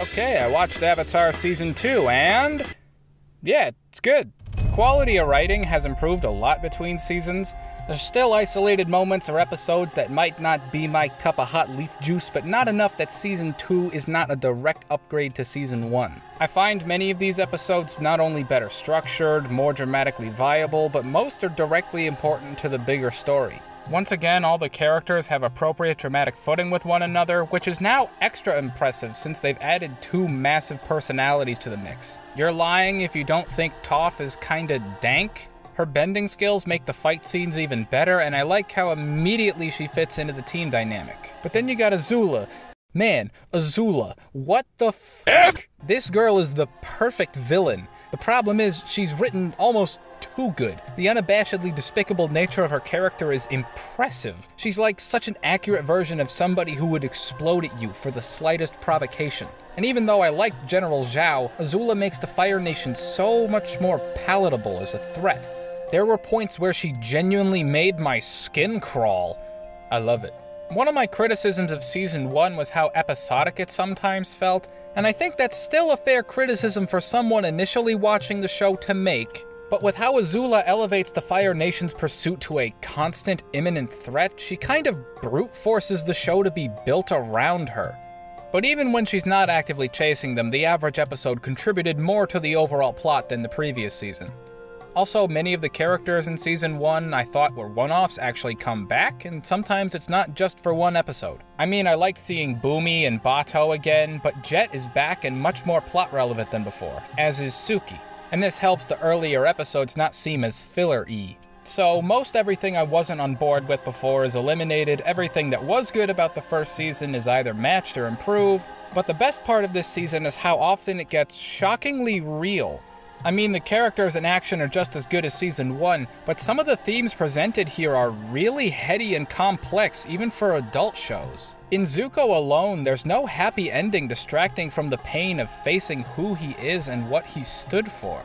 Okay, I watched Avatar Season 2, and yeah, it's good. Quality of writing has improved a lot between seasons. There's still isolated moments or episodes that might not be my cup of hot leaf juice, but not enough that Season 2 is not a direct upgrade to Season 1. I find many of these episodes not only better structured, more dramatically viable, but most are directly important to the bigger story. Once again, all the characters have appropriate dramatic footing with one another, which is now extra impressive since they've added 2 massive personalities to the mix. You're lying if you don't think Toph is kinda dank. Her bending skills make the fight scenes even better, and I like how immediately she fits into the team dynamic. But then you got Azula. Man, Azula, what the f***? This girl is the perfect villain. The problem is, she's written almost too good. The unabashedly despicable nature of her character is impressive. She's like such an accurate version of somebody who would explode at you for the slightest provocation. And even though I like General Zhao, Azula makes the Fire Nation so much more palatable as a threat. There were points where she genuinely made my skin crawl. I love it. One of my criticisms of Season 1 was how episodic it sometimes felt, and I think that's still a fair criticism for someone initially watching the show to make. But with how Azula elevates the Fire Nation's pursuit to a constant, imminent threat, she kind of brute forces the show to be built around her. But even when she's not actively chasing them, the average episode contributed more to the overall plot than the previous season. Also, many of the characters in Season 1 I thought were one-offs actually come back, and sometimes it's not just for one episode. I mean, I liked seeing Boomy and Bato again, but Jet is back and much more plot relevant than before, as is Suki. And this helps the earlier episodes not seem as filler-y. So, most everything I wasn't on board with before is eliminated, everything that was good about the first season is either matched or improved, but the best part of this season is how often it gets shockingly real. I mean, the characters and action are just as good as Season 1, but some of the themes presented here are really heady and complex, even for adult shows. In Zuko alone, there's no happy ending distracting from the pain of facing who he is and what he stood for.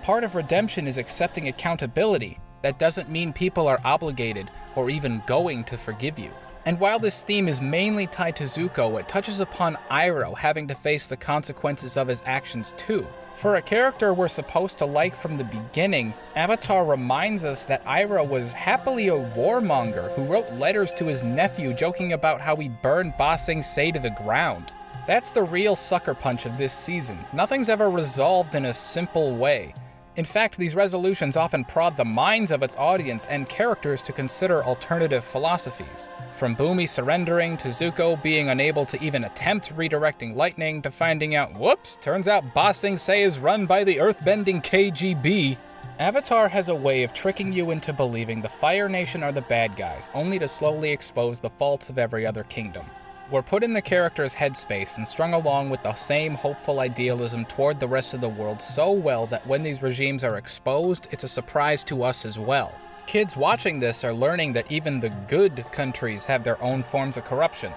Part of redemption is accepting accountability. That doesn't mean people are obligated or even going to forgive you. And while this theme is mainly tied to Zuko, it touches upon Iroh having to face the consequences of his actions too. For a character we're supposed to like from the beginning, Avatar reminds us that Iroh was happily a warmonger who wrote letters to his nephew joking about how he burned Ba Sing Se to the ground. That's the real sucker punch of this season. Nothing's ever resolved in a simple way. In fact, these resolutions often prod the minds of its audience and characters to consider alternative philosophies. From Boomy surrendering to Zuko being unable to even attempt redirecting lightning to finding out, whoops, turns out Ba Sing Se is run by the earthbending KGB. Avatar has a way of tricking you into believing the Fire Nation are the bad guys, only to slowly expose the faults of every other kingdom. We're put in the character's headspace and strung along with the same hopeful idealism toward the rest of the world so well that when these regimes are exposed, it's a surprise to us as well. Kids watching this are learning that even the good countries have their own forms of corruption.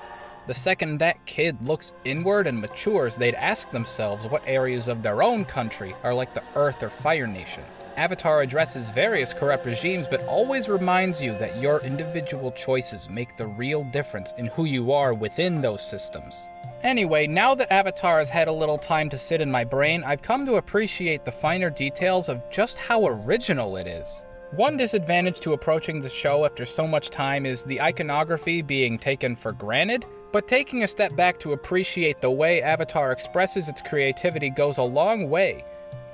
The second that kid looks inward and matures, they'd ask themselves what areas of their own country are like the Earth or Fire Nation. Avatar addresses various corrupt regimes, but always reminds you that your individual choices make the real difference in who you are within those systems. Anyway, now that Avatar has had a little time to sit in my brain, I've come to appreciate the finer details of just how original it is. One disadvantage to approaching the show after so much time is the iconography being taken for granted, but taking a step back to appreciate the way Avatar expresses its creativity goes a long way.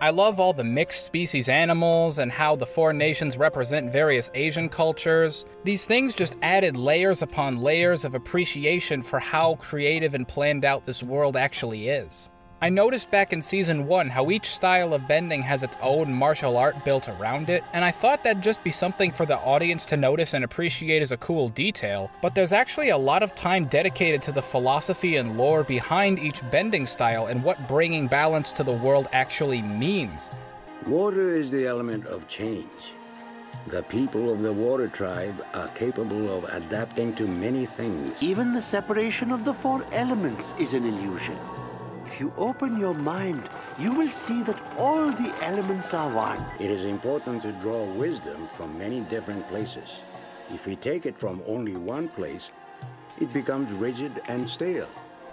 I love all the mixed species animals and how the 4 nations represent various Asian cultures. These things just added layers upon layers of appreciation for how creative and planned out this world actually is. I noticed back in Season 1 how each style of bending has its own martial art built around it, and I thought that'd just be something for the audience to notice and appreciate as a cool detail, but there's actually a lot of time dedicated to the philosophy and lore behind each bending style and what bringing balance to the world actually means. Water is the element of change. The people of the water tribe are capable of adapting to many things. Even the separation of the 4 elements is an illusion. If you open your mind, you will see that all the elements are one. It is important to draw wisdom from many different places. If we take it from only one place, it becomes rigid and stale.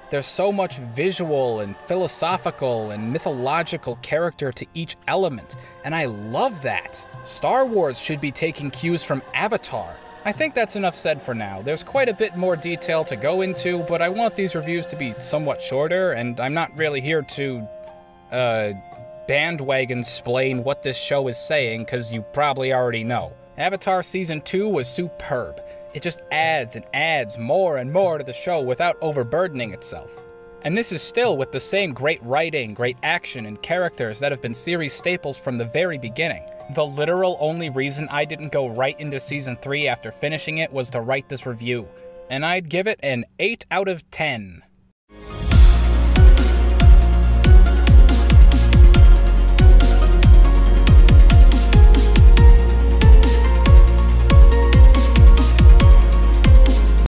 There's so much visual and philosophical and mythological character to each element, and I love that. Star Wars should be taking cues from Avatar. I think that's enough said for now. There's quite a bit more detail to go into, but I want these reviews to be somewhat shorter, and I'm not really here to, bandwagon-splain what this show is saying, because you probably already know. Avatar Season 2 was superb. It just adds and adds more and more to the show without overburdening itself. And this is still with the same great writing, great action, and characters that have been series staples from the very beginning. The literal only reason I didn't go right into Season 3 after finishing it was to write this review. And I'd give it an 8 out of 10.